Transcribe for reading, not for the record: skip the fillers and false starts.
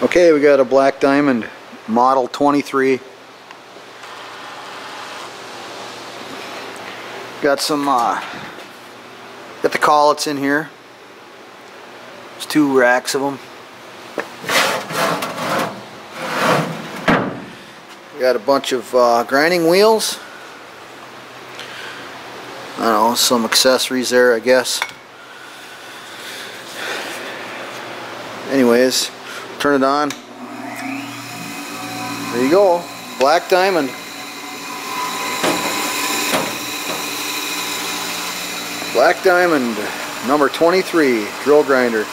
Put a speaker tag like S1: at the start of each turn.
S1: Okay, we got a Black Diamond Model 23. Got some, got the collets in here. There's 2 racks of them. We got a bunch of grinding wheels. I don't know, some accessories there, I guess. Anyways, turn it on. There you go, Black Diamond. Black Diamond, number 23, drill grinder.